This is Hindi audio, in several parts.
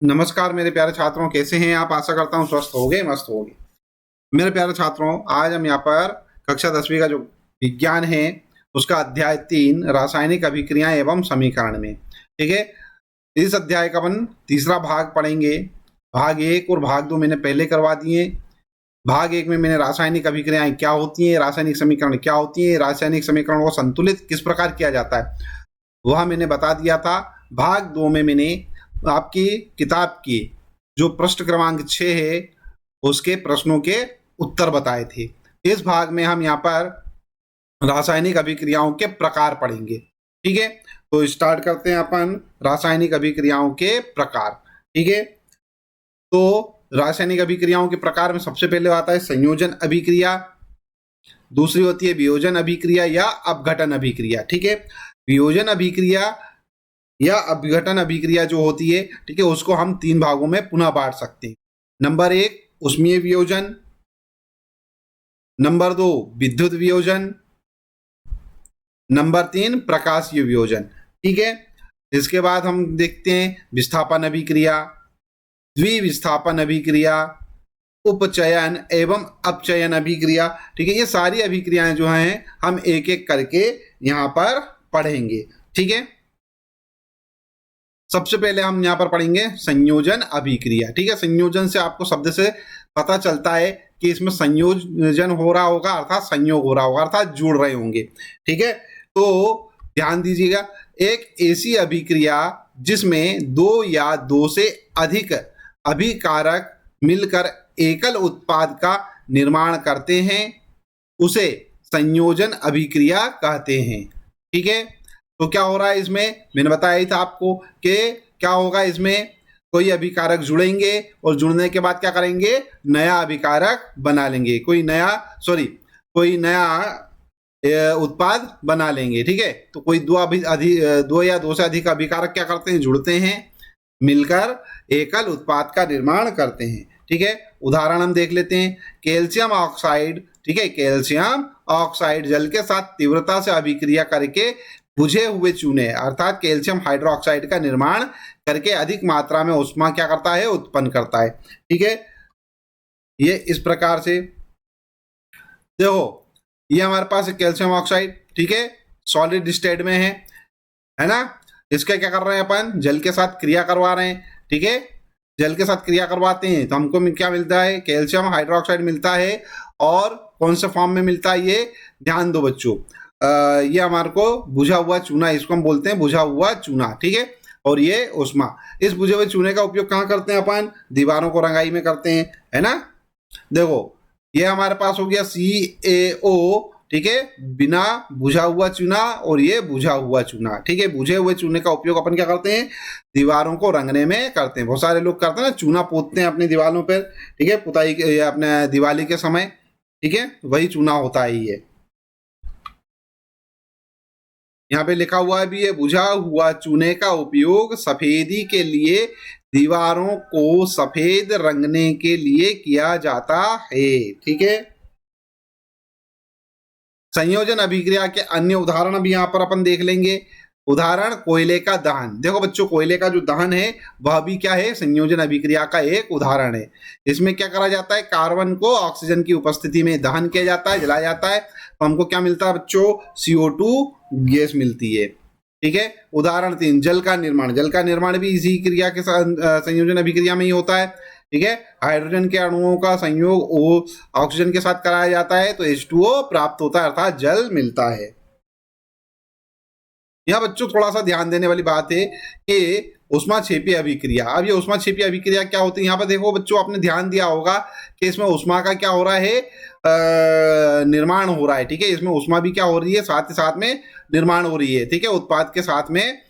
नमस्कार मेरे प्यारे छात्रों, कैसे हैं आप? आशा करता हूँ स्वस्थ होगे, मस्त होगे। मेरे प्यारे छात्रों, आज हम यहाँ पर कक्षा 10वीं का जो विज्ञान है उसका अध्याय 3 रासायनिक अभिक्रियाएं एवं समीकरण में, ठीक है। इस अध्याय का अपन तीसरा भाग पढ़ेंगे। भाग 1 और भाग 2 मैंने पहले करवा दिए। भाग 1 में मैंने रासायनिक अभिक्रियाएं क्या होती हैं, रासायनिक समीकरण क्या होती है, रासायनिक समीकरण को संतुलित किस प्रकार किया जाता है, वह मैंने बता दिया था। भाग 2 में मैंने आपकी किताब की जो पृष्ठ क्रमांक 6 है उसके प्रश्नों के उत्तर बताए थे। इस भाग में हम यहाँ पर रासायनिक अभिक्रियाओं के प्रकार पढ़ेंगे, ठीक है। तो स्टार्ट करते हैं अपन रासायनिक अभिक्रियाओं के प्रकार, ठीक है। तो रासायनिक अभिक्रियाओं के प्रकार में सबसे पहले आता है संयोजन अभिक्रिया, दूसरी होती है वियोजन अभिक्रिया या अपघटन अभिक्रिया, ठीक है। वियोजन अभिक्रिया या अपघटन अभिक्रिया जो होती है, ठीक है, उसको हम 3 भागों में पुनः बांट सकते हैं। नंबर 1 उष्मीय वियोजन, नंबर 2 विद्युत वियोजन, नंबर 3 प्रकाशीय वियोजन, ठीक है। इसके बाद हम देखते हैं विस्थापन अभिक्रिया, द्विविस्थापन अभिक्रिया, उपचयन एवं अपचयन अभिक्रिया, ठीक है। ये सारी अभिक्रियाएं जो हैं हम एक एक करके यहाँ पर पढ़ेंगे, ठीक है। सबसे पहले हम यहाँ पर पढ़ेंगे संयोजन अभिक्रिया, ठीक है। संयोजन से आपको शब्द से पता चलता है कि इसमें संयोजन हो रहा होगा, अर्थात संयोग हो रहा होगा, अर्थात जुड़ रहे होंगे, ठीक है। तो ध्यान दीजिएगा, एक ऐसी अभिक्रिया जिसमें 2 या 2 से अधिक अभिकारक मिलकर एकल उत्पाद का निर्माण करते हैं उसे संयोजन अभिक्रिया कहते हैं, ठीक है। तो क्या हो रहा है इसमें, मैंने बताया ही था आपको कि क्या होगा, इसमें कोई अभिकारक जुड़ेंगे और जुड़ने के बाद क्या करेंगे, नया अभिकारक बना लेंगे, कोई नया उत्पाद बना लेंगे, ठीक है। तो कोई 2 या 2 से अधिक अभिकारक क्या करते हैं, जुड़ते हैं, मिलकर एकल उत्पाद का निर्माण करते हैं, ठीक है। उदाहरण हम देख लेते हैं, कैल्शियम ऑक्साइड, ठीक है। कैल्शियम ऑक्साइड जल के साथ तीव्रता से अभिक्रिया करके बुझे हुए चूने अर्थात कैल्शियम हाइड्रोक्साइड का निर्माण करके अधिक मात्रा में ऊष्मा क्या करता है, उत्पन्न करता है, ठीक है। ये इस प्रकार से देखो, ये हमारे पास कैल्शियम ऑक्साइड, ठीक है, सॉलिड स्टेट में है ना। इसका क्या कर रहे हैं अपन, जल के साथ क्रिया करवा रहे हैं, ठीक है। जल के साथ क्रिया करवाते हैं तो हमको क्या मिलता है, कैल्शियम हाइड्रोक्साइड मिलता है। और कौन से फॉर्म में मिलता है ये, ध्यान दो बच्चों, ये हमारे को बुझा हुआ चूना, इसको हम बोलते हैं बुझा हुआ चूना, ठीक है। और ये ऊष्मा, इस बुझे हुए चूने का उपयोग कहाँ करते हैं अपन, दीवारों को रंगाई में करते हैं, है ना। देखो ये हमारे पास हो गया CaO, ठीक है, बिना बुझा हुआ चूना, और ये बुझा हुआ चूना, ठीक है। बुझे हुए चूने का उपयोग अपन क्या करते हैं, दीवारों को रंगने में करते हैं। बहुत सारे लोग करते हैं ना, चूना पोतते हैं अपनी दीवारों पर, ठीक है, पुताई अपने दिवाली के समय, ठीक है, वही चूना होता है ये। यहाँ पे लिखा हुआ भी है, बुझा हुआ चूने का उपयोग सफेदी के लिए, दीवारों को सफेद रंगने के लिए किया जाता है, ठीक है। संयोजन अभिक्रिया के अन्य उदाहरण भी यहाँ पर अपन देख लेंगे। उदाहरण कोयले का दहन, देखो बच्चों, कोयले का जो दहन है वह भी क्या है, संयोजन अभिक्रिया का एक उदाहरण है। इसमें क्या करा जाता है, कार्बन को ऑक्सीजन की उपस्थिति में दहन किया जाता है, जलाया जाता है, तो हमको क्या मिलता है बच्चों, CO2 गैस मिलती है, ठीक है। उदाहरण 3 जल का निर्माण, जल का निर्माण भी इसी क्रिया के संयोजन अभिक्रिया में ही होता है, ठीक है। हाइड्रोजन के अणुओं का संयोग ऑक्सीजन के साथ कराया जाता है तो H2O प्राप्त होता है, अर्थात जल मिलता है। यहाँ बच्चों थोड़ा सा ध्यान देने वाली बात है कि ऊष्माक्षेपी अभिक्रिया, अब ये ऊष्माक्षेपी अभिक्रिया क्या होती है, यहाँ पर देखो बच्चों, आपने ध्यान दिया होगा कि इसमें ऊष्मा का क्या हो रहा है, निर्माण हो रहा है, ठीक है। इसमें ऊष्मा भी क्या हो रही है, साथ ही साथ में निर्माण हो रही है, ठीक है। उत्पाद के साथ में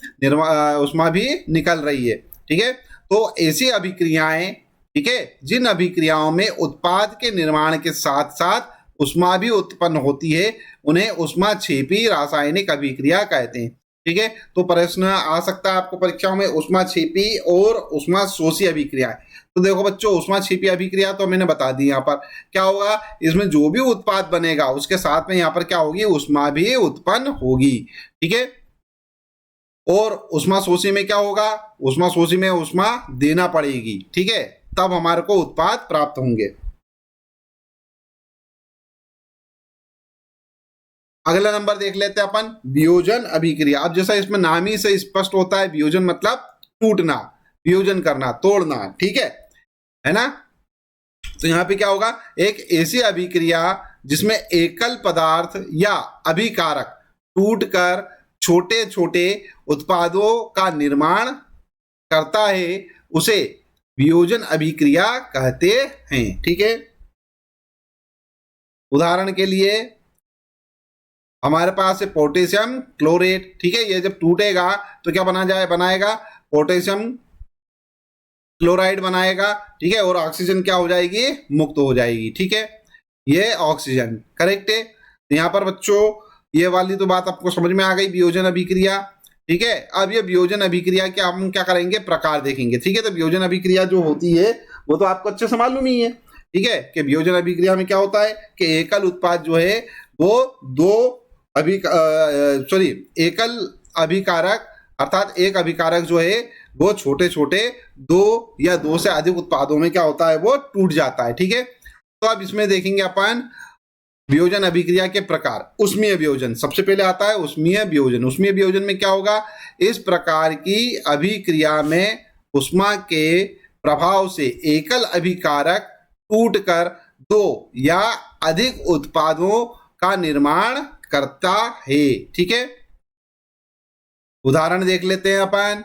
ऊष्मा भी निकल रही है, ठीक है। तो ऐसी अभिक्रियाएं, ठीक है, जिन अभिक्रियाओं में उत्पाद के निर्माण के साथ साथ ऊष्मा भी उत्पन्न होती है, उन्हें ऊष्माक्षेपी रासायनिक अभिक्रिया कहते हैं, ठीक है। तो प्रश्न आ सकता है आपको परीक्षाओं में, ऊष्माक्षेपी और ऊष्माशोषी अभिक्रियाएं। तो देखो बच्चों, ऊष्माक्षेपी अभिक्रिया तो मैंने बता दी, यहाँ पर क्या होगा, इसमें जो भी उत्पाद बनेगा उसके साथ में यहाँ पर क्या होगी, ऊष्मा भी उत्पन्न होगी, ठीक है। और उष्मा शोषी में क्या होगा, उष्मा शोषी में उष्मा देना पड़ेगी, ठीक है, तब हमारे को उत्पाद प्राप्त होंगे। अगला नंबर देख लेते हैं अपन, वियोजन अभिक्रिया। अब जैसा इसमें नाम ही से स्पष्ट होता है, वियोजन मतलब टूटना, वियोजन करना, तोड़ना, ठीक है ना। तो यहाँ पे क्या होगा, एक ऐसी अभिक्रिया जिसमें एकल पदार्थ या अभिकारक टूटकर छोटे छोटे उत्पादों का निर्माण करता है, उसे वियोजन अभिक्रिया कहते हैं, ठीक है। उदाहरण के लिए हमारे पास है पोटेशियम क्लोरेट, ठीक है, ये जब टूटेगा तो क्या बनाएगा पोटेशियम क्लोराइड बनाएगा, ठीक है, और ऑक्सीजन क्या हो जाएगी, मुक्त हो जाएगी, ठीक है, ये ऑक्सीजन, करेक्ट है। यहाँ पर बच्चों ये वाली तो बात आपको समझ में आ गई, वियोजन अभिक्रिया, ठीक है। अब ये वियोजन अभिक्रिया के हम क्या करेंगे, प्रकार देखेंगे, ठीक है। तो वियोजन अभिक्रिया जो होती है वो तो आपको अच्छे से मालूम ही है, ठीक है, कि वियोजन अभिक्रिया में क्या होता है कि एकल उत्पाद जो है वो एकल अभिकारक अर्थात एक अभिकारक जो है वो छोटे छोटे दो या दो से अधिक उत्पादों में क्या होता है, वो टूट जाता है, ठीक है। तो अब इसमें देखेंगे अपन वियोजन अभिक्रिया के प्रकार। उष्मीय वियोजन सबसे पहले आता है, उष्मीय वियोजन। उष्मीय वियोजन में क्या होगा, इस प्रकार की अभिक्रिया में उष्मा के प्रभाव से एकल अभिकारक टूटकर दो या अधिक उत्पादों का निर्माण करता है, ठीक है। उदाहरण देख लेते हैं अपन।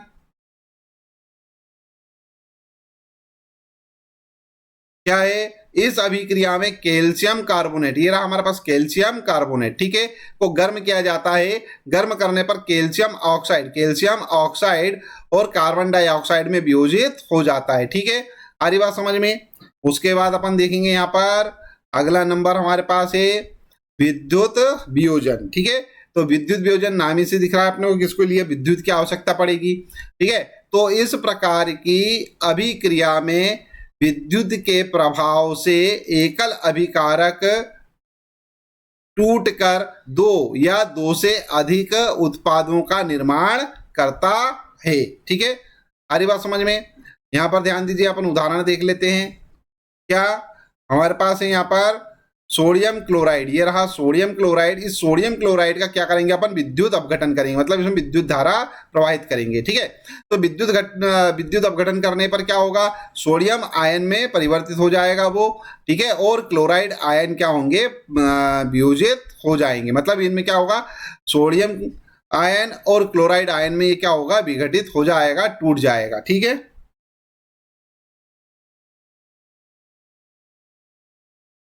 क्या है, इस अभिक्रिया में कैल्शियम कार्बोनेट, ये रहा हमारे पास कैल्शियम कार्बोनेट, ठीक है, को गर्म किया जाता है। गर्म करने पर कैल्शियम ऑक्साइड और कार्बन डाइऑक्साइड में वियोजित हो जाता है, ठीक है। आ रही बात समझ में। उसके बाद अपन देखेंगे यहाँ पर अगला नंबर हमारे पास है विद्युत वियोजन, ठीक है। तो विद्युत वियोजन नाम ही से दिख रहा है अपने को किसको लिए, विद्युत की आवश्यकता पड़ेगी, ठीक है। तो इस प्रकार की अभिक्रिया में विद्युत के प्रभाव से एकल अभिकारक टूटकर दो या दो से अधिक उत्पादों का निर्माण करता है, ठीक है। सारी बात समझ में। यहां पर ध्यान दीजिए, अपन उदाहरण देख लेते हैं। क्या हमारे पास है यहाँ पर सोडियम क्लोराइड, ये रहा सोडियम क्लोराइड। इस सोडियम क्लोराइड का क्या करेंगे अपन, विद्युत अपघटन करेंगे, मतलब इसमें विद्युत धारा प्रवाहित करेंगे, ठीक है। तो विद्युत अपघटन करने पर क्या होगा, सोडियम आयन में परिवर्तित हो जाएगा वो, ठीक है, और क्लोराइड आयन क्या होंगे, वियोजित हो जाएंगे। मतलब इनमें क्या होगा, सोडियम आयन और क्लोराइड आयन में ये क्या होगा, विघटित हो जाएगा, टूट जाएगा, ठीक है।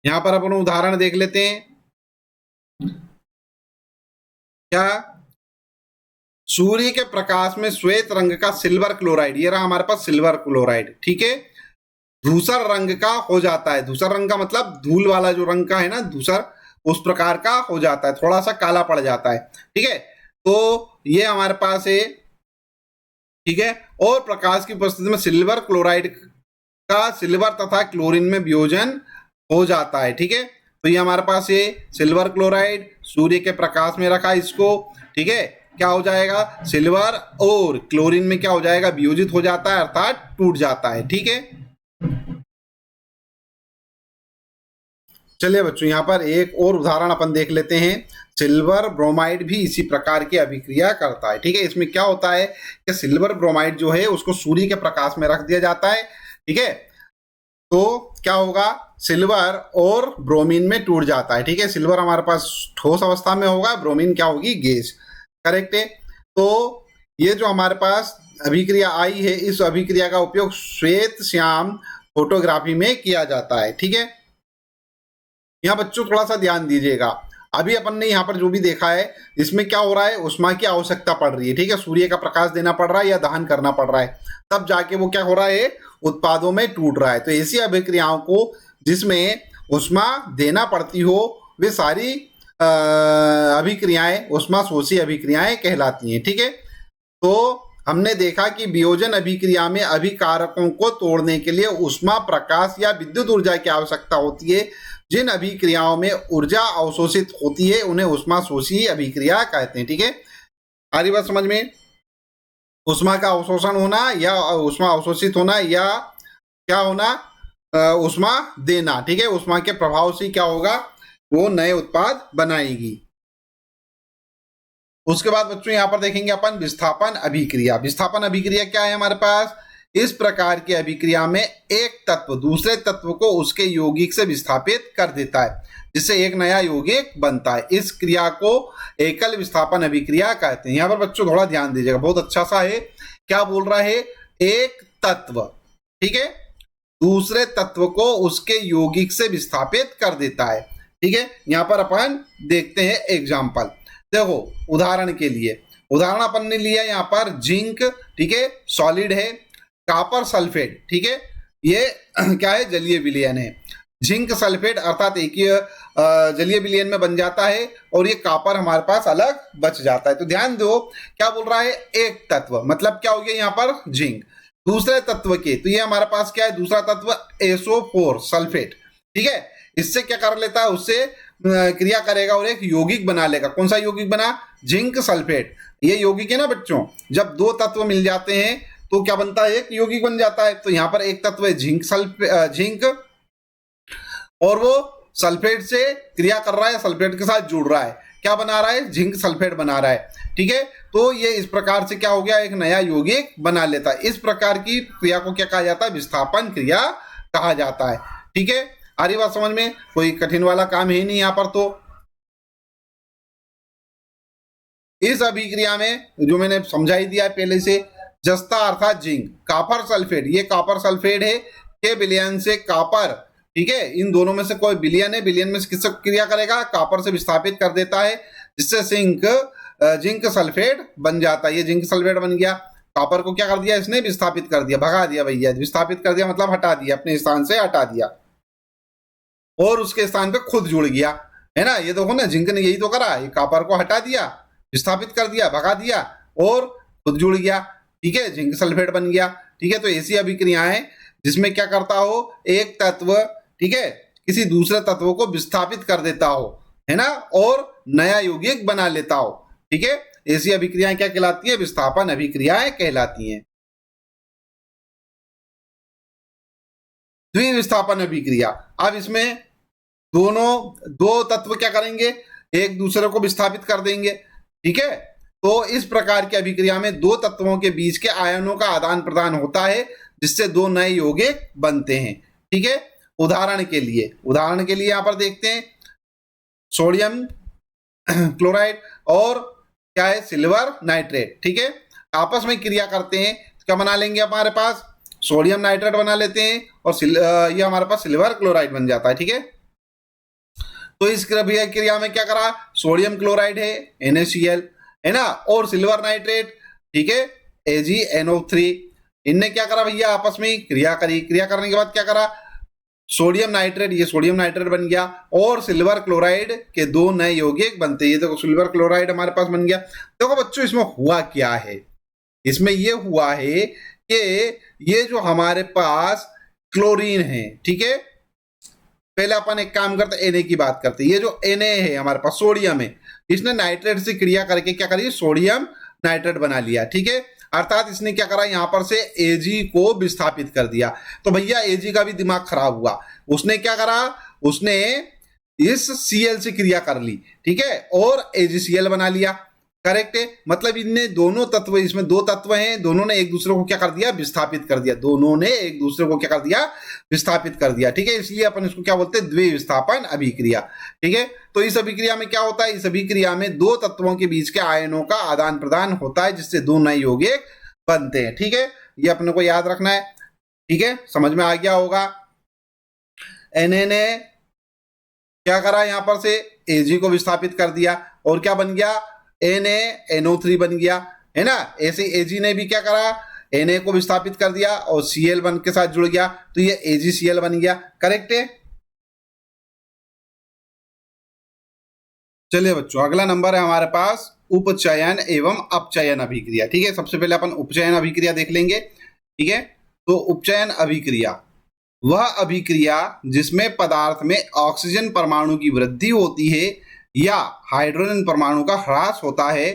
यहां पर अपन उदाहरण देख लेते हैं। क्या, सूर्य के प्रकाश में श्वेत रंग का सिल्वर क्लोराइड, ये रहा हमारे पास सिल्वर क्लोराइड, ठीक है, धूसर रंग का हो जाता है। धूसर रंग का मतलब धूल वाला जो रंग का है ना, धूसर, उस प्रकार का हो जाता है, थोड़ा सा काला पड़ जाता है, ठीक है। तो ये हमारे पास है, ठीक है। और प्रकाश की उपस्थिति में सिल्वर क्लोराइड का सिल्वर तथा क्लोरीन में वियोजन हो जाता है, ठीक है। तो ये हमारे पास ये सिल्वर क्लोराइड सूर्य के प्रकाश में रखा इसको, ठीक है, क्या हो जाएगा, सिल्वर और क्लोरीन में क्या हो जाएगा, वियोजित हो जाता है, अर्थात टूट जाता है, ठीक है। चलिए बच्चों, यहाँ पर एक और उदाहरण अपन देख लेते हैं। सिल्वर ब्रोमाइड भी इसी प्रकार की अभिक्रिया करता है, ठीक है। इसमें क्या होता है कि सिल्वर ब्रोमाइड जो है उसको सूर्य के प्रकाश में रख दिया जाता है, ठीक है। तो क्या होगा, सिल्वर और ब्रोमीन में टूट जाता है, ठीक है। सिल्वर हमारे पास ठोस अवस्था में होगा, ब्रोमीन क्या होगी, गैस, करेक्ट है। तो ये जो हमारे पास अभिक्रिया आई है, इस अभिक्रिया का उपयोग श्वेत श्याम फोटोग्राफी में किया जाता है, ठीक है। यहाँ बच्चों थोड़ा सा ध्यान दीजिएगा, अभी अपन ने यहाँ पर जो भी देखा है इसमें क्या हो रहा है, उष्मा की आवश्यकता पड़ रही है, ठीक है। सूर्य का प्रकाश देना पड़ रहा है या दहन करना पड़ रहा है, तब जाके वो क्या हो रहा है, उत्पादों में टूट रहा है। तो ऐसी अभिक्रियाओं को जिसमें उष्मा देना पड़ती हो वे सारी अभिक्रियाएं उष्मा शोषी अभिक्रियाएं कहलाती हैं, ठीक है। तो हमने देखा कि वियोजन अभिक्रिया में अभिकारकों को तोड़ने के लिए उष्मा, प्रकाश या विद्युत ऊर्जा की आवश्यकता होती है। जिन अभिक्रियाओं में ऊर्जा अवशोषित होती है उन्हें उष्मा शोषी अभिक्रिया कहते हैं, ठीक है। सारी बात समझ में। उष्मा का अवशोषण होना या उष्मा अवशोषित होना या क्या होना, उष्मा देना। ठीक है, उष्मा के प्रभाव से क्या होगा, वो नए उत्पाद बनाएगी। उसके बाद बच्चों यहाँ पर देखेंगे अपन विस्थापन अभिक्रिया। विस्थापन अभिक्रिया क्या है हमारे पास, इस प्रकार की अभिक्रिया में एक तत्व दूसरे तत्व को उसके यौगिक से विस्थापित कर देता है, जिससे एक नया यौगिक बनता है। इस क्रिया को एकल विस्थापन अभिक्रिया कहते हैं। यहाँ पर बच्चों थोड़ा ध्यान दीजिएगा, बहुत अच्छा सा है। क्या बोल रहा है, एक तत्व, ठीक है, दूसरे तत्व को उसके यौगिक से विस्थापित कर देता है। ठीक है, यहाँ पर अपन देखते हैं एग्जाम्पल। देखो उदाहरण के लिए, उदाहरण अपन ने लिया यहाँ पर जिंक, ठीक है, सॉलिड है, कॉपर सल्फेट, ठीक है, ये क्या है, जलीय विलयन है। जिंक सल्फेट अर्थात एक ही जलीय विलयन में बन जाता है और ये कॉपर हमारे पास अलग बच जाता है। तो ध्यान दो, क्या बोल रहा है, एक तत्व, मतलब क्या हो गया यहाँ पर जिंक, दूसरे तत्व के, तो ये हमारे पास क्या है, दूसरा तत्व SO4 सल्फेट, ठीक है, इससे क्या कर लेता है, उससे क्रिया करेगा और एक यौगिक बना लेगा। कौन सा यौगिक बना, जिंक सल्फेट। ये यौगिक है ना बच्चों, जब दो तत्व मिल जाते हैं तो क्या बनता है, एक यौगिक बन जाता है। तो यहाँ पर एक तत्व है जिंक और वो सल्फेट से क्रिया कर रहा है, सल्फेट के साथ जुड़ रहा है, क्या बना रहा है, जिंक सल्फेट बना रहा है। ठीक है, तो ये इस प्रकार से क्या हो गया, एक नया यौगिक बना लेता है। इस प्रकार की क्रिया को क्या कहा जाता है, विस्थापन क्रिया कहा जाता है। ठीक है, आ रही बात समझ में, कोई कठिन वाला काम है नहीं यहाँ पर। तो इस अभिक्रिया में जो मैंने समझाई दिया है पहले से, जस्ता अर्थात जिंक, कॉपर सल्फेट, ये कॉपर सल्फेट है के विलयन से कॉपर, ठीक है, इन दोनों में से कोई विलयन है, विलयन में से किससे क्रिया करेगा, कॉपर से विस्थापित कर देता है, जिससे जिंक सल्फेट बन जाता है। ये जिंक सल्फेट बन गया, कॉपर को क्या कर दिया, इसने विस्थापित कर दिया, भगा दिया भैया, विस्थापित कर दिया मतलब हटा दिया, अपने स्थान से हटा दिया और उसके स्थान पे खुद जुड़ गया, है ना। ये देखो ना, जिंक ने यही तो करा, ये कॉपर को हटा दिया, विस्थापित कर दिया, भगा दिया और खुद जुड़ गया। ठीक है, जिंक सल्फेट बन गया। ठीक है, तो ऐसी अभिक्रियाएं जिसमें क्या करता हो, एक तत्व, ठीक है, किसी दूसरे तत्व को विस्थापित कर देता हो, है ना, और नया यौगिक बना लेता हो। ठीक है, ऐसी अभिक्रियाएं क्या कहलाती है, विस्थापन अभिक्रियाएं कहलाती हैं। द्विविस्थापन अभिक्रिया, अब इसमें दो तत्व क्या करेंगे, एक दूसरे को विस्थापित कर देंगे। ठीक है, तो इस प्रकार की अभिक्रिया में दो तत्वों के बीच के आयनों का आदान प्रदान होता है, जिससे दो नए यौगिक बनते हैं। ठीक है, उदाहरण के लिए यहां पर देखते हैं, सोडियम क्लोराइड और क्या है, सिल्वर नाइट्रेट, ठीक है, आपस में क्रिया करते हैं, क्या बना लेंगे, हमारे पास सोडियम नाइट्रेट बना लेते हैं और ये हमारे पास सिल्वर क्लोराइड बन जाता है। ठीक है, तो इस क्रिया में क्या करा, सोडियम क्लोराइड है NaCl, है ना, और सिल्वर नाइट्रेट, ठीक है, AgNO3, इनने क्या करा भैया, आपस में क्रिया करी, क्रिया करने के बाद क्या करा, सोडियम नाइट्रेट, ये सोडियम नाइट्रेट बन गया और सिल्वर क्लोराइड के दो नए यौगिक बनते हैं। ये देखो सिल्वर क्लोराइड हमारे पास बन गया। देखो बच्चों, इसमें हुआ क्या है, इसमें ये हुआ है कि ये जो हमारे पास क्लोरीन है, ठीक है, पहले अपन एक काम करते, Na की बात करते, ये जो Na है हमारे पास, सोडियम है, इसने नाइट्रेट से क्रिया करके क्या करी, सोडियम नाइट्रेट बना लिया। ठीक है, अर्थात इसने क्या करा, यहां पर से Ag को विस्थापित कर दिया। तो भैया Ag का भी दिमाग खराब हुआ, उसने क्या करा, उसने इस Cl से क्रिया कर ली, ठीक है, और AgCl बना लिया। करेक्ट है, मतलब इनने दोनों तत्व, इसमें दो तत्व हैं, दोनों ने एक दूसरे को क्या कर दिया, विस्थापित कर दिया, दोनों ने एक दूसरे को क्या कर दिया, विस्थापित कर दिया। ठीक है, इसलिए अपन इसको क्या बोलते हैं, द्विविस्थापन अभिक्रिया। ठीक है, तो इस अभिक्रिया में क्या होता है, इस अभिक्रिया में दो तत्वों के बीच के आयनों का आदान प्रदान होता है, जिससे दो नए यौगिक बनते हैं। ठीक है, ये अपने को याद रखना है। ठीक है, समझ में आ गया होगा। Na ने क्या करा, यहां पर से Ag को विस्थापित कर दिया और क्या बन गया, NaNO3 बन गया, है ना। ऐसे Ag ने भी क्या करा, Na को विस्थापित कर दिया और Cl बन के साथ जुड़ गया, तो ये AgCl बन गया। करेक्ट है। चलिए बच्चों, अगला नंबर है हमारे पास उपचयन एवं अपचयन अभिक्रिया। ठीक है, सबसे पहले अपन उपचयन अभिक्रिया देख लेंगे। ठीक है, तो उपचयन अभिक्रिया वह अभिक्रिया जिसमें पदार्थ में ऑक्सीजन परमाणु की वृद्धि होती है या हाइड्रोजन परमाणु का ह्रास होता है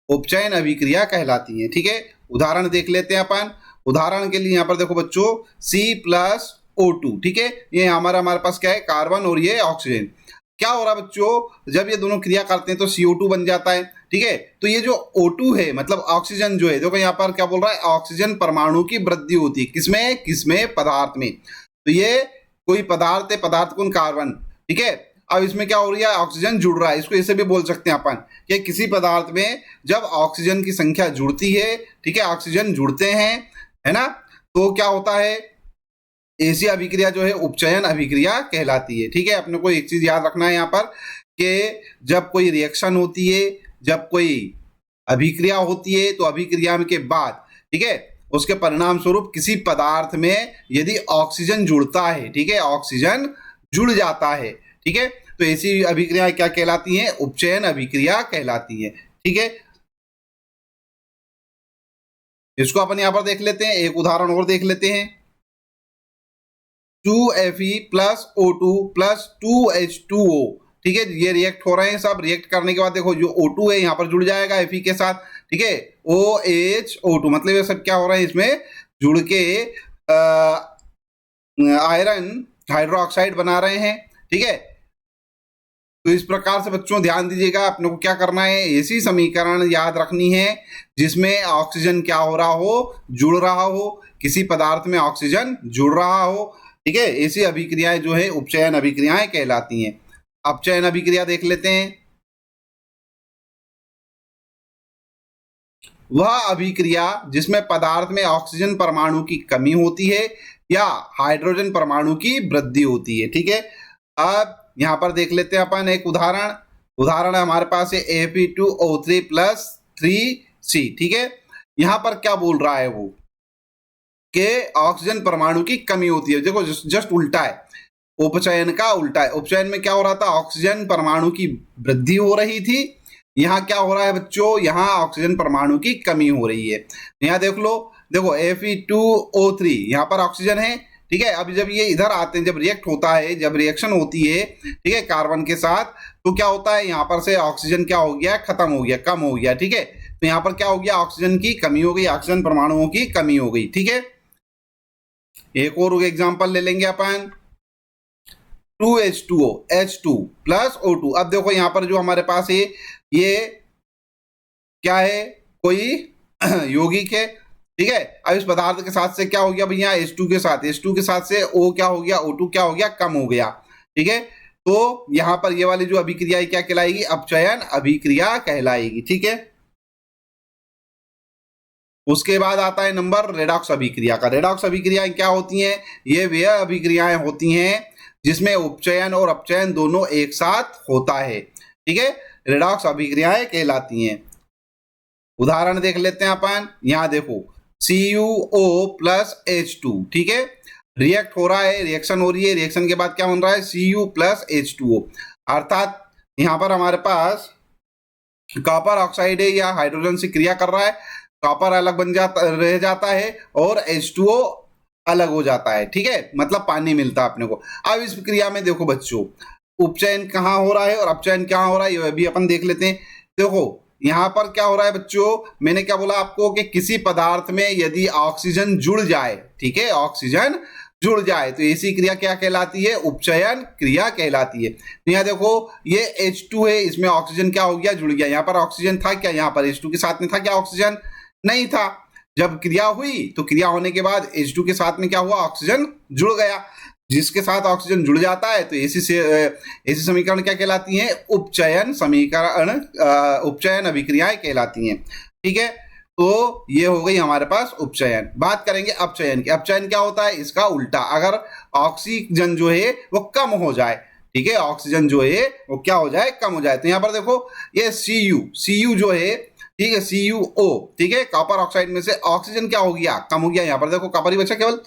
उपचयन अभिक्रिया कहलाती हैं। ठीक है, उदाहरण देख लेते हैं अपन। उदाहरण के लिए यहाँ पर देखो बच्चों C+O2, ठीक है, ये हमारे पास क्या है, कार्बन और ये ऑक्सीजन। क्या हो रहा है बच्चों, जब ये दोनों क्रिया करते हैं तो CO2 बन जाता है। ठीक है, तो ये जो O2 है मतलब ऑक्सीजन जो है, देखो यहाँ पर क्या बोल रहा है, ऑक्सीजन परमाणु की वृद्धि होती है किसमें पदार्थ में। तो ये कोई पदार्थ है, पदार्थ कौन, कार्बन। ठीक है, अब इसमें क्या हो रही है, ऑक्सीजन जुड़ रहा है। इसको ऐसे भी बोल सकते हैं अपन कि किसी पदार्थ में जब ऑक्सीजन की संख्या जुड़ती है, ठीक है, ऑक्सीजन जुड़ते हैं, है ना, तो क्या होता है, ऐसी अभिक्रिया जो है उपचयन अभिक्रिया कहलाती है। ठीक है, अपने को एक चीज याद रखना है यहाँ पर कि जब कोई रिएक्शन होती है, जब कोई अभिक्रिया होती है, तो अभिक्रिया के बाद, ठीक है, उसके परिणाम स्वरूप किसी पदार्थ में यदि ऑक्सीजन जुड़ता है, ठीक है, ऑक्सीजन जुड़ जाता है, ठीक है, तो ऐसी अभिक्रिया क्या कहलाती हैं, उपचयन अभिक्रिया कहलाती है। ठीक है, इसको अपन यहां पर देख लेते हैं, एक उदाहरण और देख लेते हैं। 2Fe plus O2 plus 2H2O, ठीक है, ये रिएक्ट हो रहे हैं सब। रिएक्ट करने के बाद देखो जो O2 है यहाँ पर जुड़ जाएगा Fe के साथ, ठीक है, OHO2, मतलब ये सब क्या हो रहा है, इसमें जुड़ के आयरन हाइड्रोक्साइड बना रहे हैं। ठीक है, तो इस प्रकार से बच्चों ध्यान दीजिएगा, अपने को क्या करना है, ऐसी समीकरण याद रखनी है जिसमें ऑक्सीजन क्या हो रहा हो, जुड़ रहा हो, किसी पदार्थ में ऑक्सीजन जुड़ रहा हो। ठीक है, ऐसी अभिक्रियाएं जो है उपचयन अभिक्रियाएं कहलाती हैं। अपचयन अभिक्रिया देख लेते हैं। वह अभिक्रिया जिसमें पदार्थ में ऑक्सीजन परमाणु की कमी होती है या हाइड्रोजन परमाणु की वृद्धि होती है। ठीक है, अब यहां पर देख लेते हैं अपन एक उदाहरण हमारे पास है Fe2O3 प्लस 3C। ठीक है, यहां पर क्या बोल रहा है वो कि ऑक्सीजन परमाणु की कमी होती है। देखो जस्ट उल्टा है, उपचयन का उल्टा है। उपचयन में क्या हो रहा था, ऑक्सीजन परमाणु की वृद्धि हो रही थी, यहाँ क्या हो रहा है बच्चों, यहाँ ऑक्सीजन परमाणु की कमी हो रही है। यहाँ देख लो, देखो Fe2O3 यहाँ पर ऑक्सीजन है। ठीक है, अब जब ये इधर आते हैं, जब रिएक्ट होता है, जब रिएक्शन होती है, ठीक है, कार्बन के साथ, तो क्या होता है, यहाँ पर से ऑक्सीजन क्या हो गया, खत्म हो गया, कम हो गया। ठीक है, तो यहाँ पर क्या हो गया, ऑक्सीजन की कमी हो गई, ऑक्सीजन परमाणुओं की कमी हो गई। ठीक है, एक और एग्जाम्पल ले लेंगे अपन, 2H2O H2 प्लस O2। अब देखो यहाँ पर जो हमारे पास है ये क्या है, कोई यौगिक है। ठीक है, अब इस पदार्थ के साथ से क्या हो गया भैया, H2 के साथ से O क्या हो गया, O2 क्या हो गया, कम हो गया। ठीक है, तो यहाँ पर ये वाली जो अभिक्रिया क्या कहलाएगी, अपचयन अभिक्रिया कहलाएगी। ठीक है, उसके बाद आता है नंबर रेडॉक्स अभिक्रिया का। रेडॉक्स अभिक्रियाएं क्या होती हैं, ये वे अभिक्रियाएं होती हैं जिसमें उपचयन और अपचयन दोनों एक साथ होता है। ठीक है, रेडॉक्स अभिक्रियाएं कहलाती हैं। उदाहरण देख लेते हैं अपन। यहां देखो CuO प्लस H2, ठीक है, रिएक्ट हो रहा है, रिएक्शन हो रही है, रिएक्शन के बाद क्या बन रहा है, Cu प्लस H2O, अर्थात यहां पर हमारे पास कॉपर ऑक्साइड है या हाइड्रोजन से क्रिया कर रहा है, कॉपर अलग रह जाता है और H2O अलग हो जाता है। ठीक है, मतलब पानी मिलता है अपने को। अब इस क्रिया में देखो बच्चों, उपचयन कहाँ हो रहा है और अपचयन कहाँ हो रहा है, ये भी अपन देख लेते हैं। देखो यहाँ पर क्या हो रहा है बच्चों, मैंने क्या बोला आपको कि किसी पदार्थ में यदि ऑक्सीजन जुड़ जाए, ठीक है, ऑक्सीजन जुड़ जाए, तो ऐसी क्रिया क्या कहलाती है, उपचयन क्रिया कहलाती है। तो यहाँ देखो ये H2 है, इसमें ऑक्सीजन क्या हो गया, जुड़ गया। यहाँ पर ऑक्सीजन था क्या, यहाँ पर H2 के साथ में था क्या, ऑक्सीजन नहीं था। जब क्रिया हुई तो क्रिया होने के बाद H2 के साथ में क्या हुआ, ऑक्सीजन जुड़ गया। जिसके साथ ऑक्सीजन जुड़ जाता है तो ऐसी समीकरण क्या कहलाती हैं, उपचयन समीकरण, उपचयन अभिक्रियाएं कहलाती हैं। ठीक है, तो ये हो गई हमारे पास उपचयन। बात करेंगे अपचयन की। अपचयन क्या होता है, इसका उल्टा, अगर ऑक्सीजन जो है वो कम हो जाए, ठीक है, ऑक्सीजन जो है वो क्या हो जाए, कम हो जाए। तो यहाँ पर देखो ये Cu जो है, ठीक है, CuO, ठीक है, कॉपर ऑक्साइड में से ऑक्सीजन क्या हो गया, कम हो गया। यहाँ पर देखो कॉपर ही बचा केवल,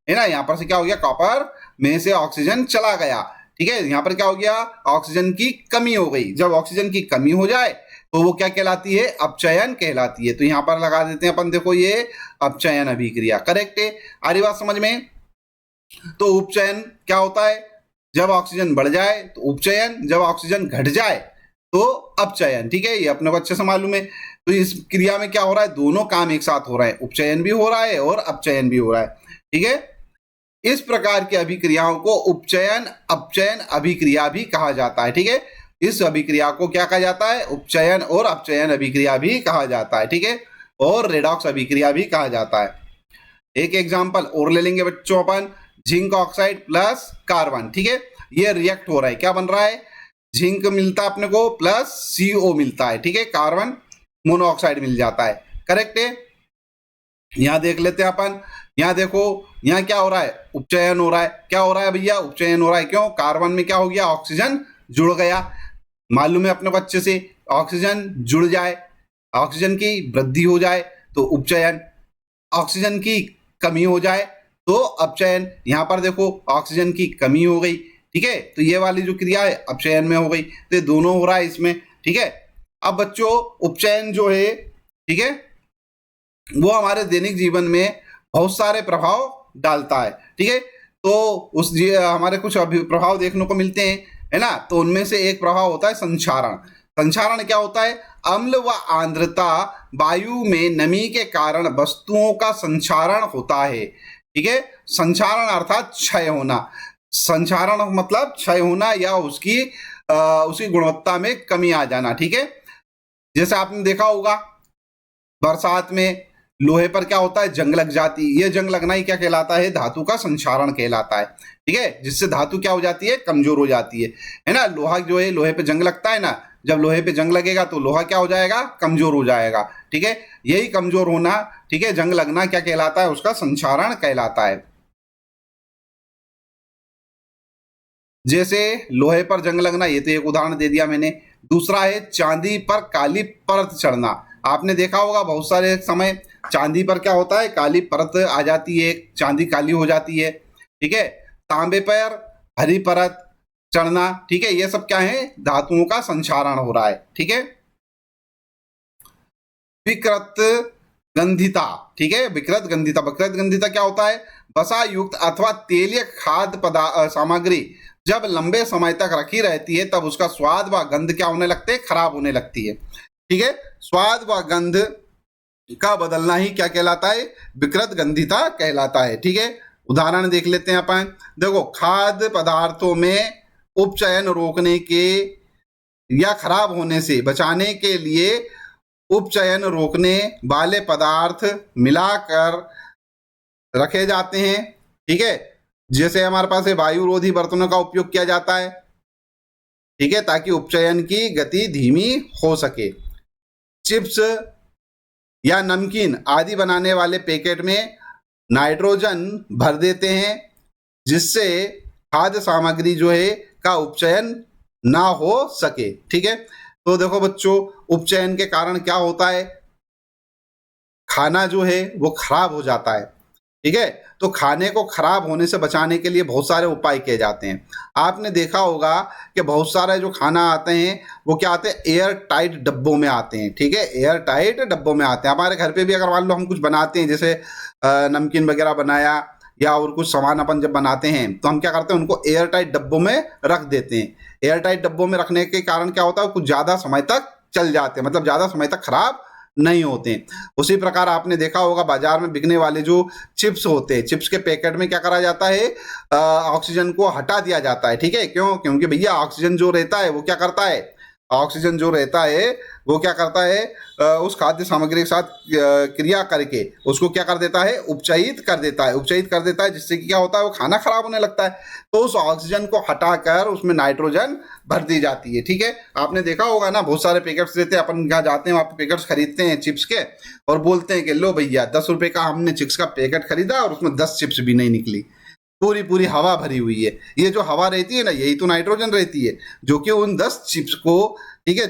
है ना, यहाँ पर से क्या हो गया, कॉपर में से ऑक्सीजन चला गया। ठीक है, यहाँ पर क्या हो गया, ऑक्सीजन की कमी हो गई। जब ऑक्सीजन की कमी हो जाए तो वो क्या कहलाती है, अपचयन कहलाती है। तो यहाँ पर लगा देते हैं अपन, देखो ये अपचयन अभिक्रिया, करेक्ट है। आ रही बात समझ में। तो उपचयन क्या होता है, जब ऑक्सीजन बढ़ जाए तो उपचयन, जब ऑक्सीजन घट जाए तो अपचयन। ठीक है, ये अपने को अच्छे से मालूम है। तो इस क्रिया में क्या हो रहा है, दोनों काम एक साथ हो रहे हैं, उपचयन भी हो रहा है और अपचयन भी हो रहा है। ठीक है, इस प्रकार की अभिक्रियाओं को उपचयन अपचयन अभिक्रिया भी कहा जाता है। ठीक है, इस अभिक्रिया को क्या कहा जाता है, उपचयन और अपचयन अभिक्रिया भी कहा जाता है। ठीक है, और रेडॉक्स अभिक्रिया भी कहा जाता है। एक एग्जांपल और ले लेंगे बच्चों अपन, जिंक ऑक्साइड प्लस कार्बन। ठीक है, ये रिएक्ट हो रहा है, क्या बन रहा है, जिंक मिलता है अपने को प्लस CO मिलता है। ठीक है, कार्बन मोनोऑक्साइड मिल जाता है। करेक्ट है, यहां देख लेते हैं अपन, यहां देखो, यहां क्या हो रहा है, उपचयन हो रहा है। क्या हो रहा है भैया, उपचयन हो रहा है। क्यों, कार्बन में क्या हो गया, ऑक्सीजन जुड़ गया। मालूम है अपने को अच्छे से, ऑक्सीजन जुड़ जाए, ऑक्सीजन की वृद्धि हो जाए तो उपचयन, ऑक्सीजन की कमी हो जाए तो अपचयन। यहां पर देखो ऑक्सीजन की कमी हो गई, ठीक है, तो ये वाली जो क्रिया है अपचयन में हो गई, तो ये दोनों हो रहा है इसमें। ठीक है, अब बच्चों उपचयन जो है, ठीक है, वो हमारे दैनिक जीवन में बहुत सारे प्रभाव डालता है। ठीक है, तो उस हमारे कुछ प्रभाव देखने को मिलते हैं, है ना। तो उनमें से एक प्रभाव होता है संक्षारण। संक्षारण क्या होता है, अम्ल व आर्द्रता वायु में नमी के कारण वस्तुओं का संक्षारण होता है। ठीक है, संक्षारण अर्थात क्षय होना। संक्षारण मतलब क्षय होना या उसकी गुणवत्ता में कमी आ जाना। ठीक है, जैसे आपने देखा होगा बरसात में लोहे पर क्या होता है, जंग लग जाती है। ये जंग लगना ही क्या कहलाता है, धातु का संक्षारण कहलाता है। ठीक है, जिससे धातु क्या हो जाती है, कमजोर हो जाती है ना। लोहा जो है, लोहे पे जंग लगता है ना, जब लोहे पे जंग लगेगा तो लोहा क्या हो जाएगा, कमजोर हो जाएगा। ठीक है, यही कमजोर होना, ठीक है, जंग लगना क्या कहलाता है, उसका संक्षारण कहलाता है। जैसे लोहे पर जंग लगना, ये तो एक उदाहरण दे दिया मैंने। दूसरा है चांदी पर काली परत चढ़ना। आपने देखा होगा बहुत सारे समय चांदी पर क्या होता है, काली परत आ जाती है, चांदी काली हो जाती है। ठीक है, तांबे पर हरी परत चढ़ना। ठीक है, ये सब क्या है, धातुओं का संक्षारण हो रहा है। ठीक है, विकृत गंधिता। ठीक है, विकृत गंधिता, विकृत गंधिता क्या होता है, वसा युक्त अथवा तेलीय खाद्य सामग्री जब लंबे समय तक रखी रहती है तब उसका स्वाद व गंध क्या होने लगते हैं, खराब होने लगती है। ठीक है, स्वाद व गंध का बदलना ही क्या कहलाता है, विकृत गंधिता कहलाता है। ठीक है, उदाहरण देख लेते हैं अपन। देखो, खाद्य पदार्थों में उपचयन रोकने के या खराब होने से बचाने के लिए उपचयन रोकने वाले पदार्थ मिलाकर रखे जाते हैं। ठीक है, जैसे हमारे पास वायुरोधी बर्तनों का उपयोग किया जाता है। ठीक है, ताकि उपचयन की गति धीमी हो सके। चिप्स या नमकीन आदि बनाने वाले पैकेट में नाइट्रोजन भर देते हैं, जिससे खाद्य सामग्री जो है का उपचयन ना हो सके। ठीक है, तो देखो बच्चों, उपचयन के कारण क्या होता है, खाना जो है वो खराब हो जाता है। ठीक है, तो खाने को खराब होने से बचाने के लिए बहुत सारे उपाय किए जाते हैं। आपने देखा होगा कि बहुत सारे जो खाना आते हैं वो क्या आते हैं, एयर टाइट डब्बों में आते हैं। ठीक है, एयर टाइट डब्बों में आते हैं। हमारे घर पे भी अगर मान लो हम कुछ बनाते हैं, जैसे नमकीन वगैरह बनाया या और कुछ सामान अपन जब बनाते हैं तो हम क्या करते हैं, उनको एयर टाइट डब्बों में रख देते हैं। एयर टाइट डब्बों में रखने के कारण क्या होता है, कुछ ज़्यादा समय तक चल जाते हैं, मतलब ज़्यादा समय तक खराब नहीं होते। उसी प्रकार आपने देखा होगा बाजार में बिकने वाले जो चिप्स होते हैं, चिप्स के पैकेट में क्या करा जाता है, ऑक्सीजन को हटा दिया जाता है। ठीक है, क्यों, क्योंकि भैया ऑक्सीजन जो रहता है वो क्या करता है, ऑक्सीजन जो रहता है वो क्या करता है, उस खाद्य सामग्री के साथ क्रिया करके उसको क्या कर देता है, उपचयित कर देता है, उपचयित कर देता है, जिससे कि क्या होता है, वो खाना खराब होने लगता है। तो उस ऑक्सीजन को हटाकर उसमें नाइट्रोजन भर दी जाती है। ठीक है, आपने देखा होगा ना, बहुत सारे पैकेट्स देते हैं, अपन जहाँ जाते हैं वहाँ पे पैकेट्स खरीदते हैं चिप्स के, और बोलते हैं कि लो भैया 10 रुपए का हमने चिप्स का पैकेट खरीदा और उसमें 10 चिप्स भी नहीं निकली, पूरी पूरी हवा भरी हुई है। ये जो हवा रहती है ना, यही तो नाइट्रोजन रहती है, जो कि उन 10 चिप्स को, ठीक है,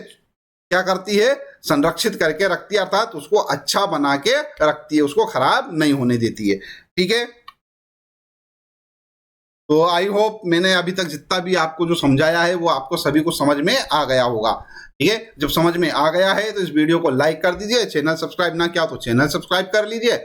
क्या करती है, संरक्षित करके रखती है, अर्थात उसको अच्छा बना के रखती है, उसको खराब नहीं होने देती है। ठीक है, तो आई होप मैंने अभी तक जितना भी आपको जो समझाया है वो आपको सभी को समझ में आ गया होगा। ठीक है, जब समझ में आ गया है तो इस वीडियो को लाइक कर दीजिए, चैनल सब्सक्राइब ना किया तो चैनल सब्सक्राइब कर लीजिए,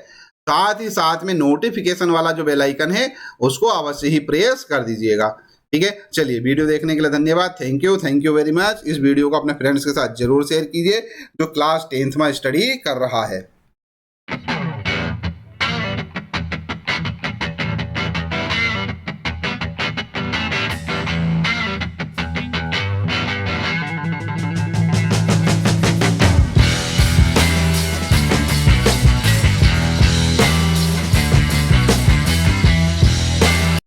साथ ही साथ में नोटिफिकेशन वाला जो बेल आइकन है उसको अवश्य ही प्रेस कर दीजिएगा। ठीक है, चलिए वीडियो देखने के लिए धन्यवाद। Thank you very much. इस वीडियो को अपने फ्रेंड्स के साथ जरूर शेयर कीजिए जो क्लास 10th में स्टडी कर रहा है।